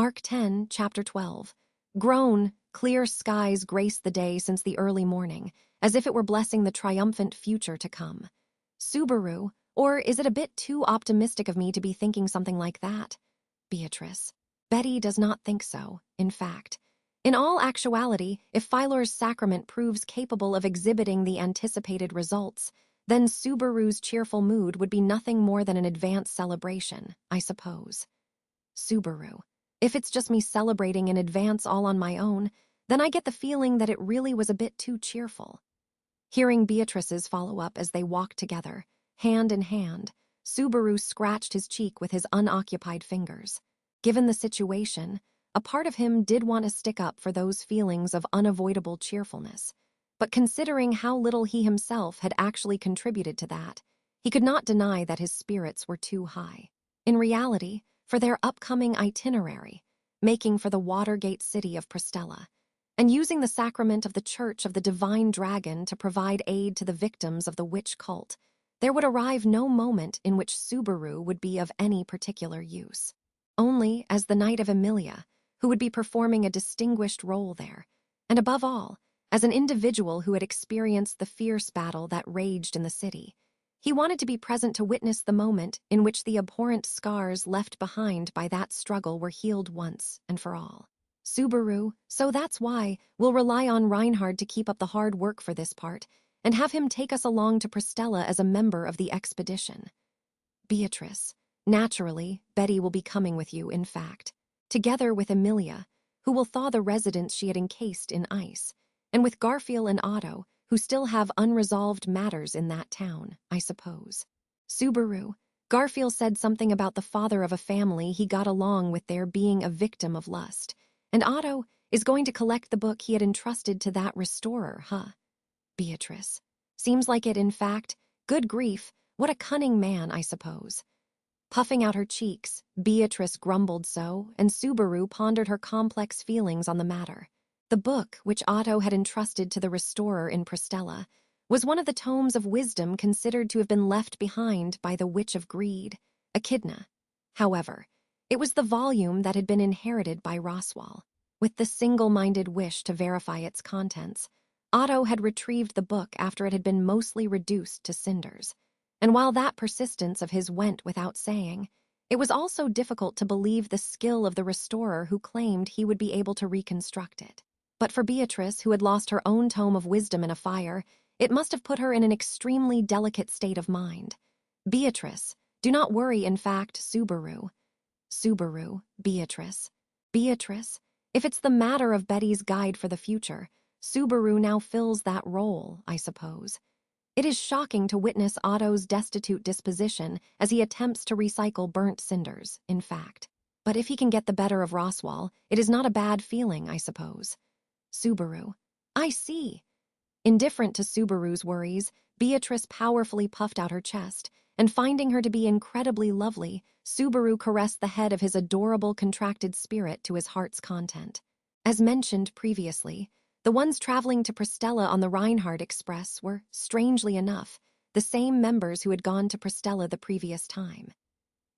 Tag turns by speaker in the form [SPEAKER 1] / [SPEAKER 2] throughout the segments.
[SPEAKER 1] Arc 10, Chapter 12. Groan, clear skies grace the day since the early morning, as if it were blessing the triumphant future to come. Subaru, or is it a bit too optimistic of me to be thinking something like that? Beatrice. Betty does not think so, in fact. In all actuality, if Phylor's sacrament proves capable of exhibiting the anticipated results, then Subaru's cheerful mood would be nothing more than an advance celebration, I suppose. Subaru. If it's just me celebrating in advance all on my own, then I get the feeling that it really was a bit too cheerful. Hearing Beatrice's follow-up as they walked together, hand in hand, Subaru scratched his cheek with his unoccupied fingers. Given the situation, a part of him did want to stick up for those feelings of unavoidable cheerfulness. But considering how little he himself had actually contributed to that, he could not deny that his spirits were too high. In reality, for their upcoming itinerary, making for the Watergate city of Prestella, and using the sacrament of the Church of the Divine Dragon to provide aid to the victims of the witch cult, there would arrive no moment in which Subaru would be of any particular use. Only as the Knight of Emilia, who would be performing a distinguished role there, and above all, as an individual who had experienced the fierce battle that raged in the city. He wanted to be present to witness the moment in which the abhorrent scars left behind by that struggle were healed once and for all. Subaru, so that's why we'll rely on Reinhard to keep up the hard work for this part, and have him take us along to Prestella as a member of the expedition. Beatrice, naturally, Betty will be coming with you, in fact, together with Emilia, who will thaw the residence she had encased in ice, and with Garfield and Otto, who still have unresolved matters in that town, I suppose. Subaru, Garfield said something about the father of a family he got along with there being a victim of lust, and Otto is going to collect the book he had entrusted to that restorer, huh? Beatrice. Seems like it, in fact. Good grief, what a cunning man, I suppose. Puffing out her cheeks, Beatrice grumbled so, and Subaru pondered her complex feelings on the matter. The book, which Otto had entrusted to the restorer in Prestella, was one of the tomes of wisdom considered to have been left behind by the Witch of Greed, Echidna. However, it was the volume that had been inherited by Roswal. With the single-minded wish to verify its contents, Otto had retrieved the book after it had been mostly reduced to cinders. And while that persistence of his went without saying, it was also difficult to believe the skill of the restorer who claimed he would be able to reconstruct it. But for Beatrice, who had lost her own tome of wisdom in a fire, it must have put her in an extremely delicate state of mind. Beatrice, do not worry, in fact, Subaru. Subaru, Beatrice. Beatrice, if it's the matter of Betty's guide for the future, Subaru now fills that role, I suppose. It is shocking to witness Otto's destitute disposition as he attempts to recycle burnt cinders, in fact. But if he can get the better of Roswal, it is not a bad feeling, I suppose. Subaru. I see. Indifferent to Subaru's worries, Beatrice powerfully puffed out her chest, and finding her to be incredibly lovely, Subaru caressed the head of his adorable contracted spirit to his heart's content. As mentioned previously, the ones traveling to Prestella on the Reinhard Express were, strangely enough, the same members who had gone to Prestella the previous time.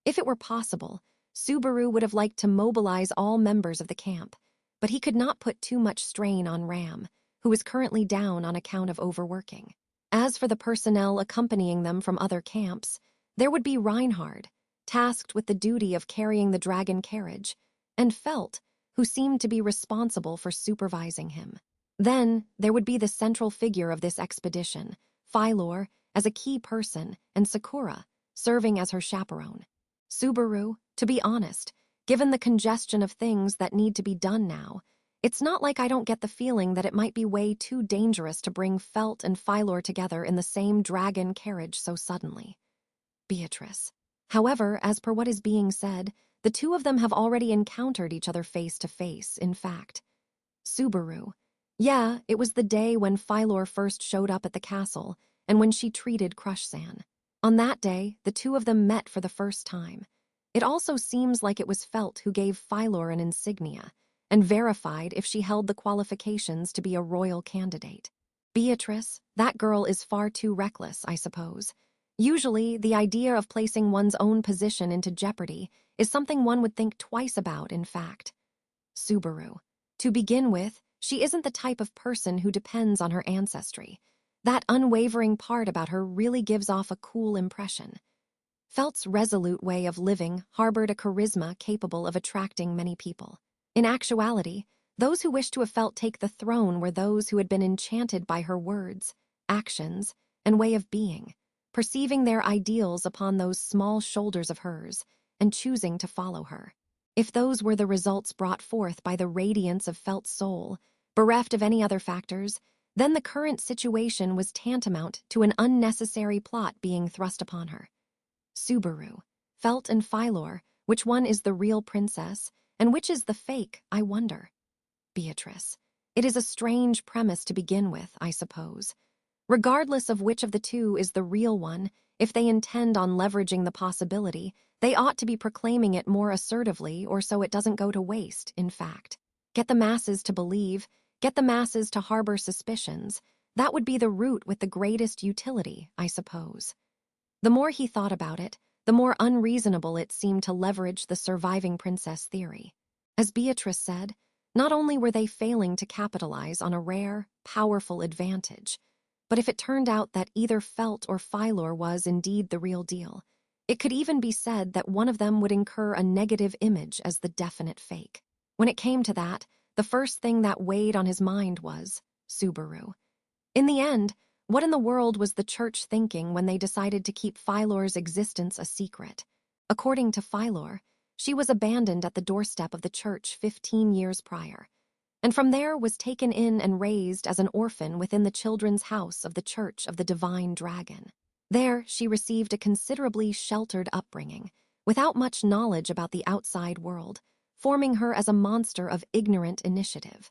[SPEAKER 1] If it were possible, Subaru would have liked to mobilize all members of the camp, but he could not put too much strain on Ram, who was currently down on account of overworking. As for the personnel accompanying them from other camps, there would be Reinhard, tasked with the duty of carrying the dragon carriage, and Felt, who seemed to be responsible for supervising him. Then, there would be the central figure of this expedition, Phylor, as a key person, and Sakura, serving as her chaperone. Subaru, to be honest, given the congestion of things that need to be done now, it's not like I don't get the feeling that it might be way too dangerous to bring Felt and Phylor together in the same dragon carriage so suddenly. Beatrice. However, as per what is being said, the two of them have already encountered each other face to face, in fact. Subaru. Yeah, it was the day when Phylor first showed up at the castle, and when she treated Crushsan. On that day, the two of them met for the first time. It also seems like it was Felt who gave Phylor an insignia, and verified if she held the qualifications to be a royal candidate. Beatrice, that girl is far too reckless, I suppose. Usually, the idea of placing one's own position into jeopardy is something one would think twice about, in fact. Subaru. To begin with, she isn't the type of person who depends on her ancestry. That unwavering part about her really gives off a cool impression. Felt's resolute way of living harbored a charisma capable of attracting many people. In actuality, those who wished to have Felt take the throne were those who had been enchanted by her words, actions, and way of being, perceiving their ideals upon those small shoulders of hers, and choosing to follow her. If those were the results brought forth by the radiance of Felt's soul, bereft of any other factors, then the current situation was tantamount to an unnecessary plot being thrust upon her. Subaru, Felt and Phylor, which one is the real princess, and which is the fake, I wonder? Beatrice. It is a strange premise to begin with, I suppose. Regardless of which of the two is the real one, if they intend on leveraging the possibility, they ought to be proclaiming it more assertively, or so it doesn't go to waste, in fact. Get the masses to believe, get the masses to harbor suspicions. That would be the route with the greatest utility, I suppose. The more he thought about it, the more unreasonable it seemed to leverage the surviving princess theory. As Beatrice said, not only were they failing to capitalize on a rare, powerful advantage, but if it turned out that either Felt or Phylor was indeed the real deal, it could even be said that one of them would incur a negative image as the definite fake. When it came to that, the first thing that weighed on his mind was Subaru. In the end, what in the world was the church thinking when they decided to keep Phylor's existence a secret? According to Phylor, she was abandoned at the doorstep of the church 15 years prior, and from there was taken in and raised as an orphan within the children's house of the Church of the Divine Dragon. There, she received a considerably sheltered upbringing, without much knowledge about the outside world, forming her as a monster of ignorant initiative.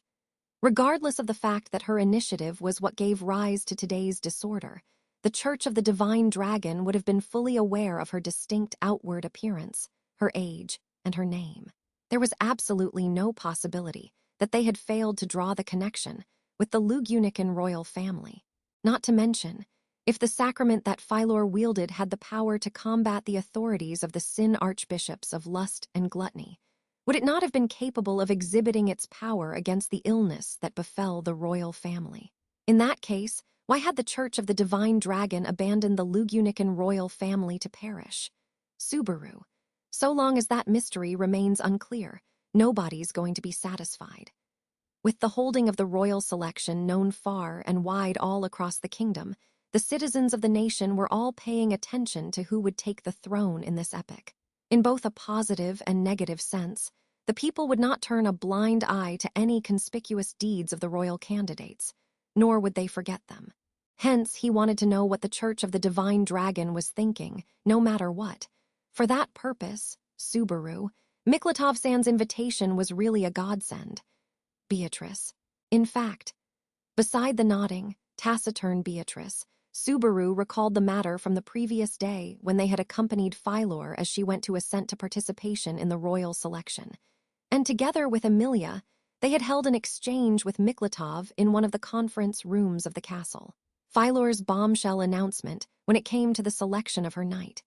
[SPEAKER 1] Regardless of the fact that her initiative was what gave rise to today's disorder, the Church of the Divine Dragon would have been fully aware of her distinct outward appearance, her age, and her name. There was absolutely no possibility that they had failed to draw the connection with the Lugunican royal family. Not to mention, if the sacrament that Phylor wielded had the power to combat the authorities of the sin archbishops of lust and gluttony, would it not have been capable of exhibiting its power against the illness that befell the royal family? In that case, why had the Church of the Divine Dragon abandoned the Lugunican royal family to perish? Subaru. So long as that mystery remains unclear, nobody's going to be satisfied. With the holding of the royal selection known far and wide all across the kingdom, the citizens of the nation were all paying attention to who would take the throne in this epoch. In both a positive and negative sense, the people would not turn a blind eye to any conspicuous deeds of the royal candidates, nor would they forget them. Hence, he wanted to know what the Church of the Divine Dragon was thinking, no matter what. For that purpose, Subaru, Miklatov-san's invitation was really a godsend. Beatrice. In fact, beside the nodding, taciturn Beatrice, Subaru recalled the matter from the previous day when they had accompanied Phylor as she went to assent to participation in the royal selection. And together with Emilia, they had held an exchange with Miklatov in one of the conference rooms of the castle. Phylor's bombshell announcement when it came to the selection of her knight.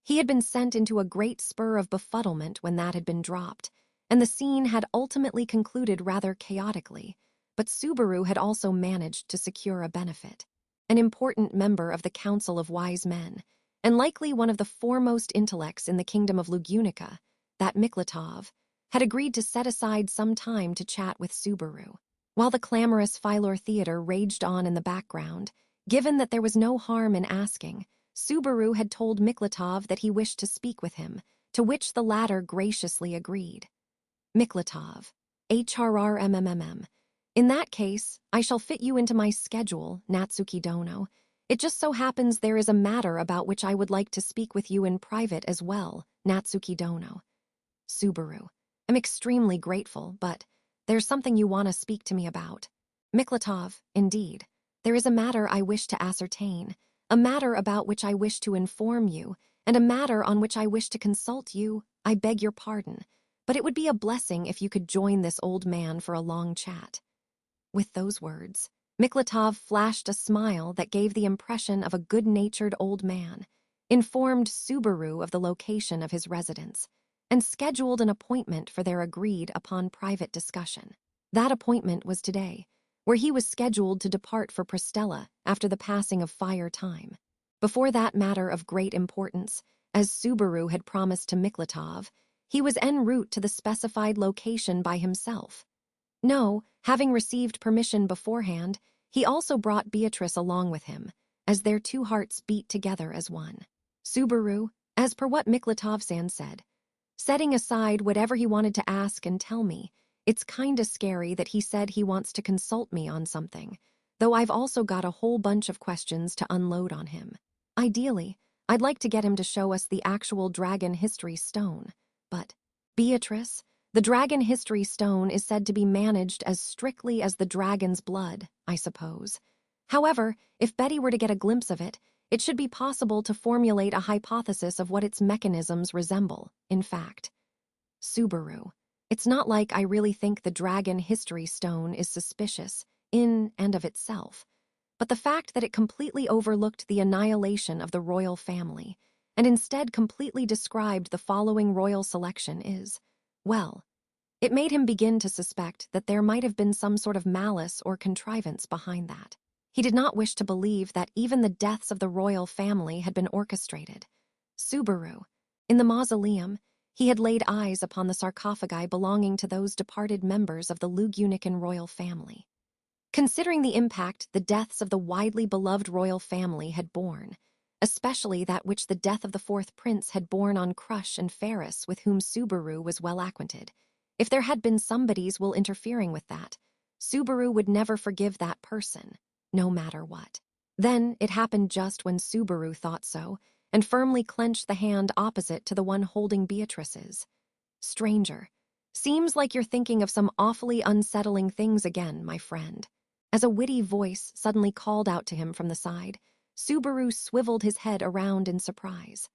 [SPEAKER 1] He had been sent into a great spur of befuddlement when that had been dropped, and the scene had ultimately concluded rather chaotically, but Subaru had also managed to secure a benefit. An important member of the Council of Wise Men, and likely one of the foremost intellects in the kingdom of Lugunica, that Miklatov, had agreed to set aside some time to chat with Subaru. While the clamorous Phylor theater raged on in the background, given that there was no harm in asking, Subaru had told Miklatov that he wished to speak with him, to which the latter graciously agreed. Miklatov, HRRMMM. In that case, I shall fit you into my schedule, Natsuki Dono. It just so happens there is a matter about which I would like to speak with you in private as well, Natsuki Dono. Subaru. I'm extremely grateful, but there's something you want to speak to me about. Miklatov, indeed. There is a matter I wish to ascertain, a matter about which I wish to inform you, and a matter on which I wish to consult you. I beg your pardon, but it would be a blessing if you could join this old man for a long chat. With those words, Miklatov flashed a smile that gave the impression of a good-natured old man, informed Subaru of the location of his residence, and scheduled an appointment for their agreed-upon private discussion. That appointment was today, where he was scheduled to depart for Pristella after the passing of fire time. Before that matter of great importance, as Subaru had promised to Miklatov, he was en route to the specified location by himself. No, having received permission beforehand, he also brought Beatrice along with him, as their two hearts beat together as one. Subaru, as per what Miklatov-san said, setting aside whatever he wanted to ask and tell me, it's kinda scary that he said he wants to consult me on something, though I've also got a whole bunch of questions to unload on him. Ideally, I'd like to get him to show us the actual Dragon History Stone, but Beatrice, the Dragon History Stone is said to be managed as strictly as the dragon's blood, I suppose. However, if Betty were to get a glimpse of it, it should be possible to formulate a hypothesis of what its mechanisms resemble, in fact. Subaru, it's not like I really think the Dragon History Stone is suspicious, in and of itself, but the fact that it completely overlooked the annihilation of the royal family, and instead completely described the following royal selection is, well, it made him begin to suspect that there might have been some sort of malice or contrivance behind that. He did not wish to believe that even the deaths of the royal family had been orchestrated. Subaru, in the mausoleum, he had laid eyes upon the sarcophagi belonging to those departed members of the Lugunican royal family. Considering the impact the deaths of the widely beloved royal family had borne, especially that which the death of the fourth prince had borne on Crush and Ferris, with whom Subaru was well acquainted, if there had been somebody's will interfering with that, Subaru would never forgive that person, no matter what. Then it happened just when Subaru thought so, and firmly clenched the hand opposite to the one holding Beatrice's. Stranger, seems like you're thinking of some awfully unsettling things again, my friend. As a witty voice suddenly called out to him from the side, Subaru swiveled his head around in surprise.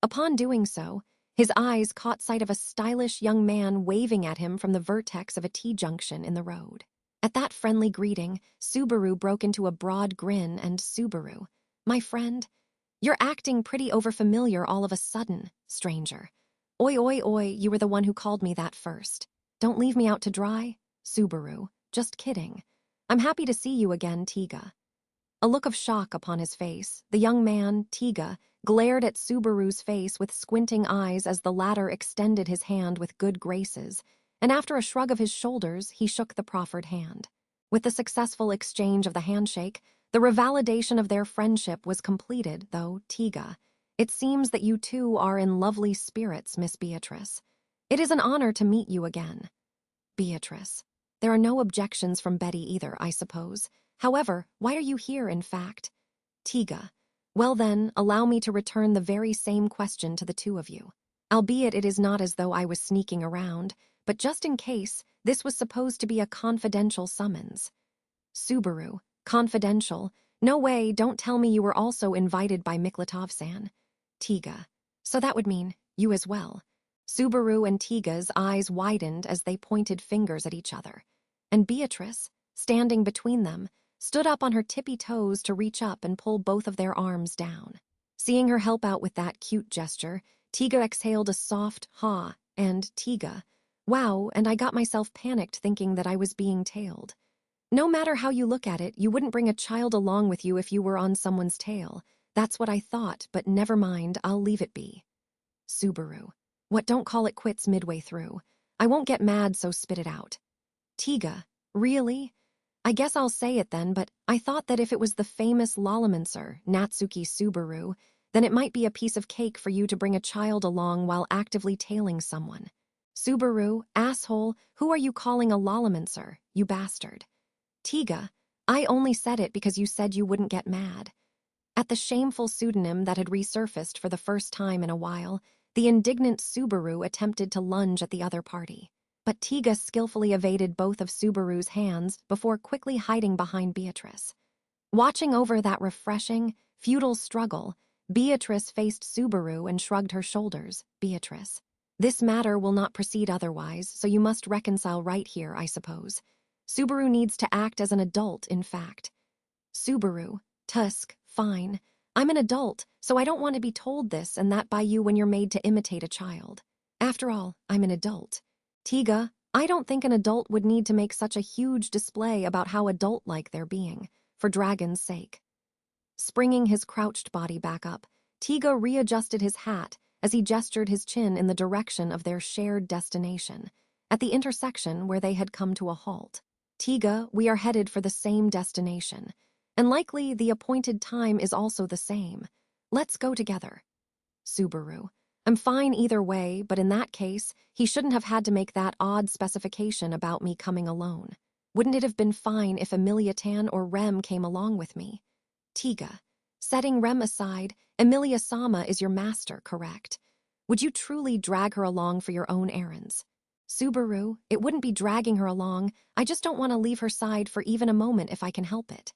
[SPEAKER 1] Upon doing so, his eyes caught sight of a stylish young man waving at him from the vertex of a T-junction in the road. At that friendly greeting, Subaru broke into a broad grin and Subaru, my friend, you're acting pretty overfamiliar all of a sudden, stranger. Oi, oi, oi, you were the one who called me that first. Don't leave me out to dry, Subaru, just kidding. I'm happy to see you again, Tiga. A look of shock upon his face, the young man, Tiga, glared at Subaru's face with squinting eyes as the latter extended his hand with good graces, and after a shrug of his shoulders, he shook the proffered hand. With the successful exchange of the handshake, the revalidation of their friendship was completed, though, Tiga, it seems that you two are in lovely spirits, Miss Beatrice. It is an honor to meet you again. Beatrice. There are no objections from Betty either, I suppose. However, why are you here, in fact? Tiga. Well then, allow me to return the very same question to the two of you. Albeit it is not as though I was sneaking around, but just in case, this was supposed to be a confidential summons. Subaru. Confidential? No way, don't tell me you were also invited by Miklatov-san. Tiga. So that would mean you as well. Subaru and Tiga's eyes widened as they pointed fingers at each other, and Beatrice, standing between them, stood up on her tippy toes to reach up and pull both of their arms down. Seeing her help out with that cute gesture, Tiga exhaled a soft "ha," and Tiga, wow, and I got myself panicked thinking that I was being tailed. No matter how you look at it, you wouldn't bring a child along with you if you were on someone's tail. That's what I thought, but never mind, I'll leave it be. Subaru. What, don't call it quits midway through. I won't get mad, so spit it out. Tiga. Really? I guess I'll say it then, but I thought that if it was the famous Lalamancer, Natsuki Subaru, then it might be a piece of cake for you to bring a child along while actively tailing someone. Subaru, asshole, who are you calling a Lalamancer, you bastard? Tiga. I only said it because you said you wouldn't get mad. At the shameful pseudonym that had resurfaced for the first time in a while, the indignant Subaru attempted to lunge at the other party. But Tiga skillfully evaded both of Subaru's hands before quickly hiding behind Beatrice. Watching over that refreshing, futile struggle, Beatrice faced Subaru and shrugged her shoulders. Beatrice. This matter will not proceed otherwise, so you must reconcile right here, I suppose. Subaru needs to act as an adult, in fact. Subaru. Tusk. Fine. I'm an adult, so I don't want to be told this and that by you when you're made to imitate a child. After all, I'm an adult. Tiga, I don't think an adult would need to make such a huge display about how adult-like they're being, for Dragon's sake. Springing his crouched body back up, Tiga readjusted his hat as he gestured his chin in the direction of their shared destination, at the intersection where they had come to a halt. Tiga, we are headed for the same destination, and likely the appointed time is also the same. Let's go together. Subaru, I'm fine either way, but in that case, he shouldn't have had to make that odd specification about me coming alone. Wouldn't it have been fine if Emilia-tan or Rem came along with me? Tiga, setting Rem aside, Emilia-sama is your master, correct? Would you truly drag her along for your own errands? Subaru, it wouldn't be dragging her along, I just don't want to leave her side for even a moment if I can help it.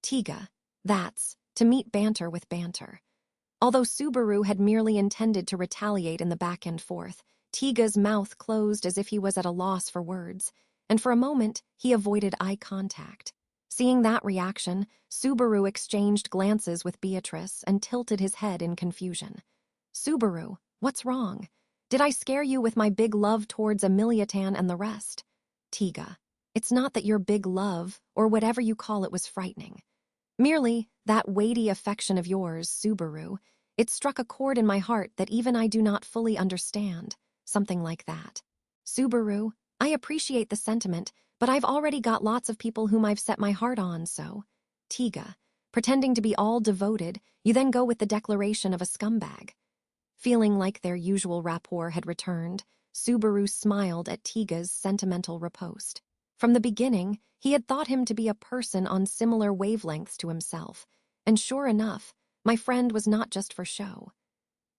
[SPEAKER 1] Tiga, that's to meet banter with banter. Although Subaru had merely intended to retaliate in the back and forth, Tiga's mouth closed as if he was at a loss for words, and for a moment he avoided eye contact. Seeing that reaction, Subaru exchanged glances with Beatrice and tilted his head in confusion. Subaru, what's wrong? Did I scare you with my big love towards Emilia-tan and the rest? Tiga, it's not that your big love, or whatever you call it, was frightening. Merely that weighty affection of yours, Subaru, it struck a chord in my heart that even I do not fully understand, something like that. Subaru, I appreciate the sentiment, but I've already got lots of people whom I've set my heart on, so. Tiga, pretending to be all devoted, you then go with the declaration of a scumbag. Feeling like their usual rapport had returned, Subaru smiled at Tiga's sentimental riposte. From the beginning, he had thought him to be a person on similar wavelengths to himself, and sure enough, my friend was not just for show.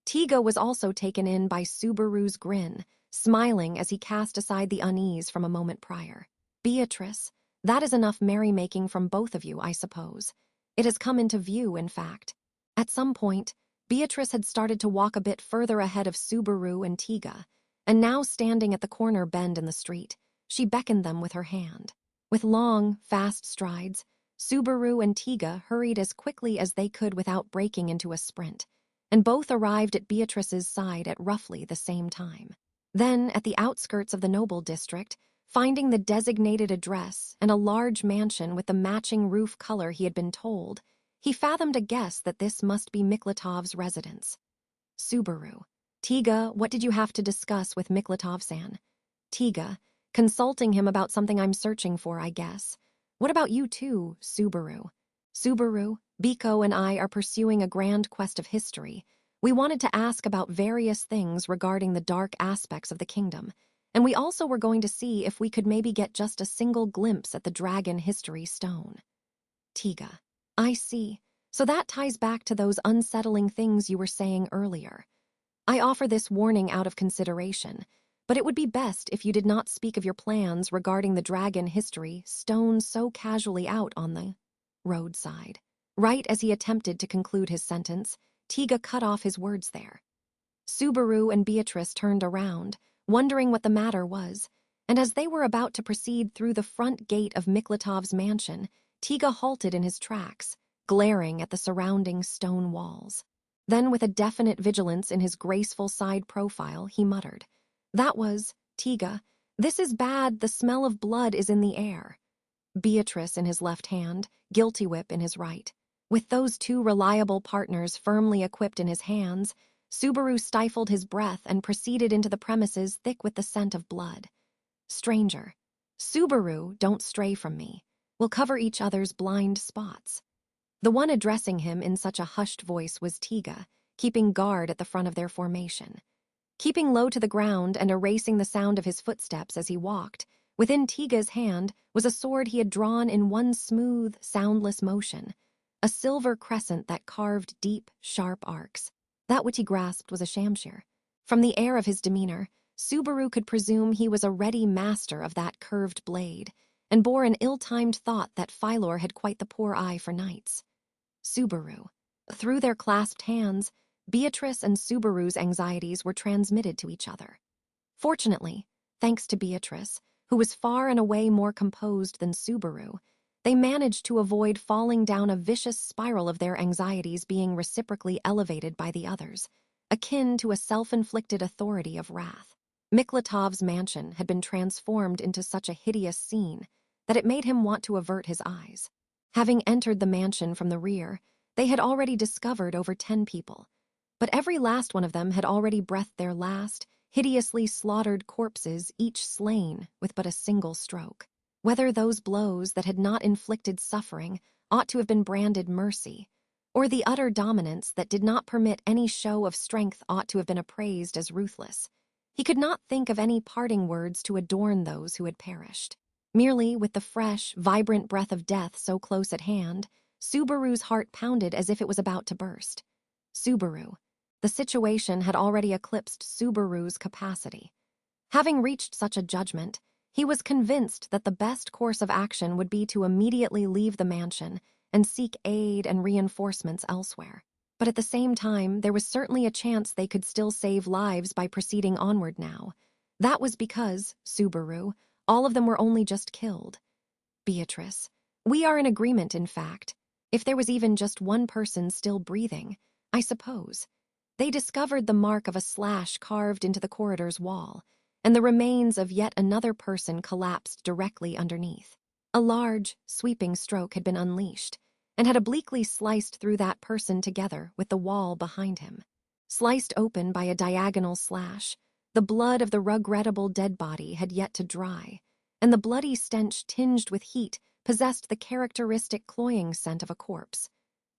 [SPEAKER 1] Tiga was also taken in by Subaru's grin, smiling as he cast aside the unease from a moment prior. Beatrice, that is enough merrymaking from both of you, I suppose. It has come into view, in fact. At some point, Beatrice had started to walk a bit further ahead of Subaru and Tiga, and now standing at the corner bend in the street, she beckoned them with her hand. With long, fast strides, Subaru and Tiga hurried as quickly as they could without breaking into a sprint, and both arrived at Beatrice's side at roughly the same time. Then, at the outskirts of the noble district, finding the designated address and a large mansion with the matching roof color he had been told, he fathomed a guess that this must be Miklatov's residence. Subaru, Tiga, what did you have to discuss with Miklatov-san? Tiga, consulting him about something I'm searching for, I guess. What about you too, Subaru? Subaru, Biko and I are pursuing a grand quest of history. We wanted to ask about various things regarding the dark aspects of the kingdom, and we also were going to see if we could maybe get just a single glimpse at the dragon history stone. Tiga, I see. So that ties back to those unsettling things you were saying earlier. I offer this warning out of consideration, but it would be best if you did not speak of your plans regarding the dragon history stone so casually out on the roadside. Right as he attempted to conclude his sentence, Tiga cut off his words there. Subaru and Beatrice turned around, wondering what the matter was, and as they were about to proceed through the front gate of Miklatov's mansion, Tiga halted in his tracks, glaring at the surrounding stone walls. Then, with a definite vigilance in his graceful side profile, he muttered, "That was, Tiga, this is bad, the smell of blood is in the air." Beatrice in his left hand, Guilty Whip in his right. With those two reliable partners firmly equipped in his hands, Subaru stifled his breath and proceeded into the premises thick with the scent of blood. Stranger, Subaru, don't stray from me. We'll cover each other's blind spots. The one addressing him in such a hushed voice was Tiga, keeping guard at the front of their formation. Keeping low to the ground and erasing the sound of his footsteps as he walked, within Tiga's hand was a sword he had drawn in one smooth, soundless motion, a silver crescent that carved deep, sharp arcs. That which he grasped was a shamshir. From the air of his demeanor, Subaru could presume he was a ready master of that curved blade, and bore an ill-timed thought that Philor had quite the poor eye for knights. Subaru. Through their clasped hands, Beatrice and Subaru's anxieties were transmitted to each other. Fortunately, thanks to Beatrice, who was far and away more composed than Subaru, they managed to avoid falling down a vicious spiral of their anxieties being reciprocally elevated by the others. akin to a self-inflicted authority of wrath. Miklatov's mansion had been transformed into such a hideous scene that it made him want to avert his eyes. Having entered the mansion from the rear, they had already discovered over 10 people, but every last one of them had already breathed their last, hideously slaughtered corpses, each slain with but a single stroke. Whether those blows that had not inflicted suffering ought to have been branded mercy, or the utter dominance that did not permit any show of strength ought to have been appraised as ruthless, he could not think of any parting words to adorn those who had perished. Merely with the fresh, vibrant breath of death so close at hand, Subaru's heart pounded as if it was about to burst. Subaru. The situation had already eclipsed Subaru's capacity. Having reached such a judgment, he was convinced that the best course of action would be to immediately leave the mansion and seek aid and reinforcements elsewhere. But at the same time, there was certainly a chance they could still save lives by proceeding onward now. That was because, Subaru, all of them were only just killed. Beatrice, we are in agreement, in fact. If there was even just one person still breathing, I suppose. They discovered the mark of a slash carved into the corridor's wall, and the remains of yet another person collapsed directly underneath. A large, sweeping stroke had been unleashed, and had obliquely sliced through that person together with the wall behind him. Sliced open by a diagonal slash, the blood of the regrettable dead body had yet to dry, and the bloody stench tinged with heat possessed the characteristic cloying scent of a corpse,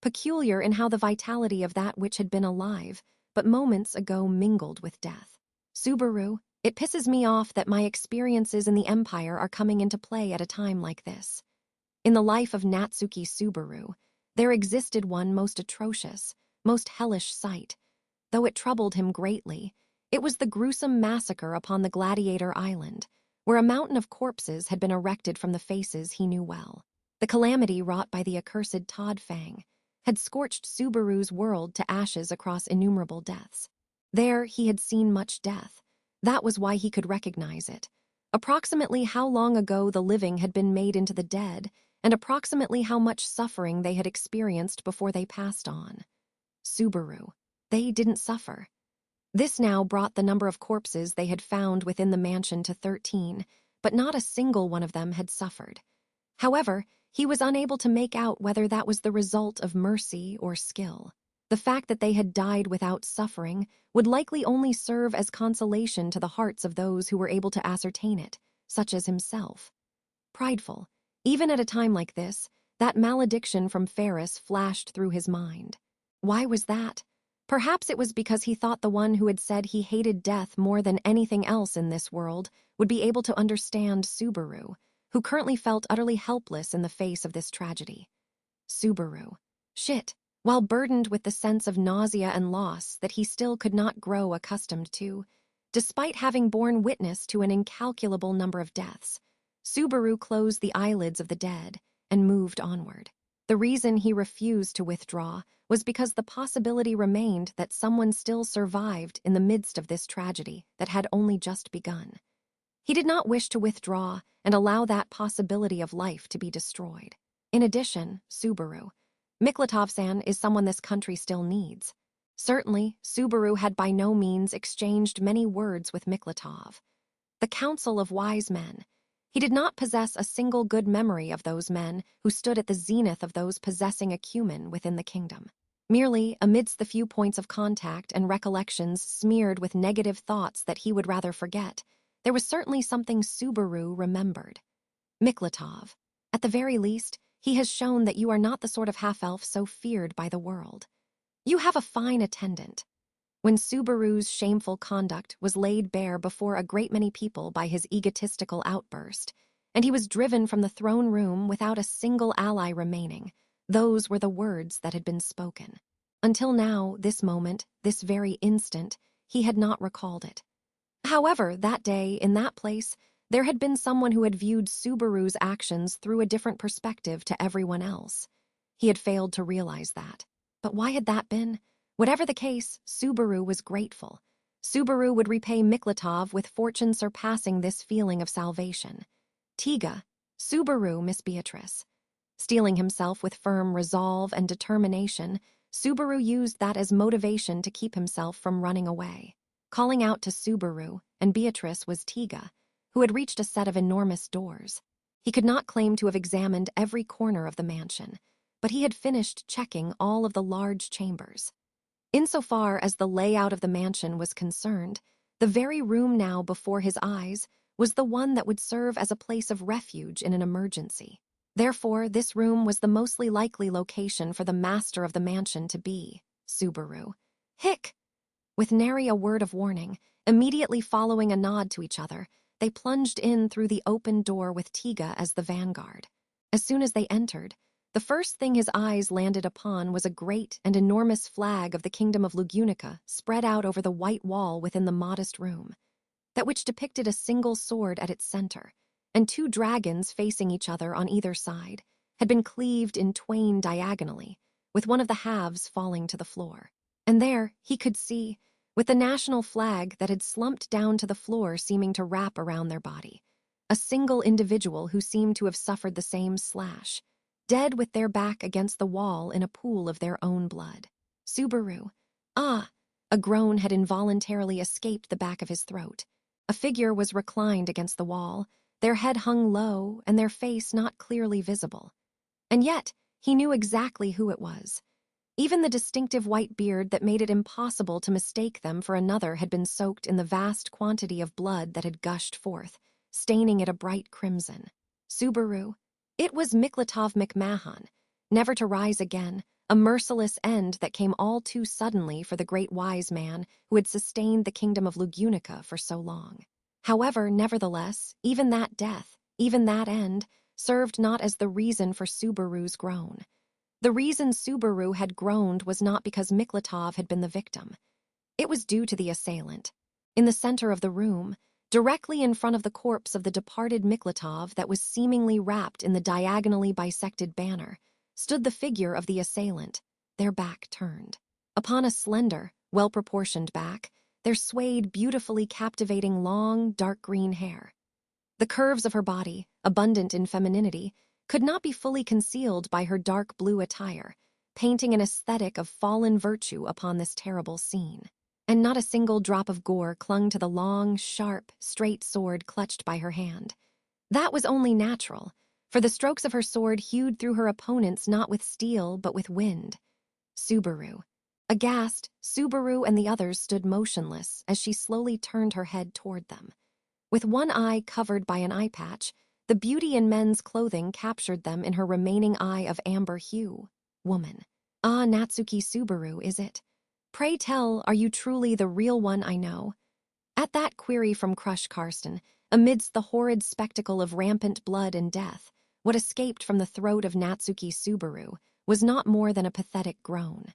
[SPEAKER 1] peculiar in how the vitality of that which had been alive, but moments ago mingled with death. Subaru, it pisses me off that my experiences in the Empire are coming into play at a time like this. In the life of Natsuki Subaru, there existed one most atrocious, most hellish sight. Though it troubled him greatly, it was the gruesome massacre upon the Gladiator Island, where a mountain of corpses had been erected from the faces he knew well. The calamity wrought by the accursed Todd Fang had scorched Subaru's world to ashes across innumerable deaths. There he had seen much death. That was why he could recognize it. Approximately how long ago the living had been made into the dead, and approximately how much suffering they had experienced before they passed on. Subaru. They didn't suffer. This now brought the number of corpses they had found within the mansion to 13, but not a single one of them had suffered. However, he was unable to make out whether that was the result of mercy or skill. The fact that they had died without suffering would likely only serve as consolation to the hearts of those who were able to ascertain it, such as himself. Prideful, even at a time like this, that malediction from Ferris flashed through his mind. Why was that? Perhaps it was because he thought the one who had said he hated death more than anything else in this world would be able to understand Subaru, who currently felt utterly helpless in the face of this tragedy. Subaru. Shit. While burdened with the sense of nausea and loss that he still could not grow accustomed to, despite having borne witness to an incalculable number of deaths, Subaru closed the eyelids of the dead and moved onward. The reason he refused to withdraw was because the possibility remained that someone still survived in the midst of this tragedy that had only just begun. He did not wish to withdraw and allow that possibility of life to be destroyed. In addition, Subaru, Miklatov-san is someone this country still needs. Certainly, Subaru had by no means exchanged many words with Miklatov. The Council of Wise Men. He did not possess a single good memory of those men who stood at the zenith of those possessing acumen within the kingdom. Merely, amidst the few points of contact and recollections smeared with negative thoughts that he would rather forget, there was certainly something Subaru remembered. Miklatov. At the very least, he has shown that you are not the sort of half-elf so feared by the world. You have a fine attendant. When Subaru's shameful conduct was laid bare before a great many people by his egotistical outburst, and he was driven from the throne room without a single ally remaining, those were the words that had been spoken. Until now, this moment, this very instant, he had not recalled it. However, that day, in that place, there had been someone who had viewed Subaru's actions through a different perspective to everyone else. He had failed to realize that. But why had that been? Whatever the case, Subaru was grateful. Subaru would repay Miklatov with fortune surpassing this feeling of salvation. Tiga, Subaru, Miss Beatrice. Steeling himself with firm resolve and determination, Subaru used that as motivation to keep himself from running away. Calling out to Subaru and Beatrice was Tiga, who had reached a set of enormous doors. He could not claim to have examined every corner of the mansion, but he had finished checking all of the large chambers. Insofar as the layout of the mansion was concerned, the very room now before his eyes was the one that would serve as a place of refuge in an emergency. Therefore, this room was the mostly likely location for the master of the mansion to be, Subaru. Hick! With nary a word of warning, immediately following a nod to each other, they plunged in through the open door with Tiga as the vanguard. As soon as they entered, the first thing his eyes landed upon was a great and enormous flag of the Kingdom of Lugunica spread out over the white wall within the modest room, that which depicted a single sword at its center, and two dragons facing each other on either side, had been cleaved in twain diagonally, with one of the halves falling to the floor. And there, he could see, with the national flag that had slumped down to the floor seeming to wrap around their body, a single individual who seemed to have suffered the same slash, dead with their back against the wall in a pool of their own blood. Subaru. Ah! A groan had involuntarily escaped the back of his throat. A figure was reclined against the wall, their head hung low and their face not clearly visible. And yet, he knew exactly who it was. Even the distinctive white beard that made it impossible to mistake them for another had been soaked in the vast quantity of blood that had gushed forth, staining it a bright crimson. Subaru. It was Miklatov McMahon, never to rise again, a merciless end that came all too suddenly for the great wise man who had sustained the Kingdom of Lugunica for so long. However, nevertheless, even that death, even that end, served not as the reason for Subaru's groan. The reason Subaru had groaned was not because Miklatov had been the victim. It was due to the assailant. In the center of the room, directly in front of the corpse of the departed Miklatov that was seemingly wrapped in the diagonally bisected banner, stood the figure of the assailant, their back turned. Upon a slender, well-proportioned back, there swayed beautifully captivating long, dark green hair. The curves of her body, abundant in femininity, could not be fully concealed by her dark blue attire, painting an aesthetic of fallen virtue upon this terrible scene. And not a single drop of gore clung to the long, sharp, straight sword clutched by her hand. That was only natural, for the strokes of her sword hewed through her opponents not with steel but with wind. Subaru. Aghast, Subaru and the others stood motionless as she slowly turned her head toward them. With one eye covered by an eye patch, the beauty in men's clothing captured them in her remaining eye of amber hue. Woman. Ah, Natsuki Subaru, is it? Pray tell, are you truly the real one I know? At that query from Crush Karsten, amidst the horrid spectacle of rampant blood and death, what escaped from the throat of Natsuki Subaru was not more than a pathetic groan.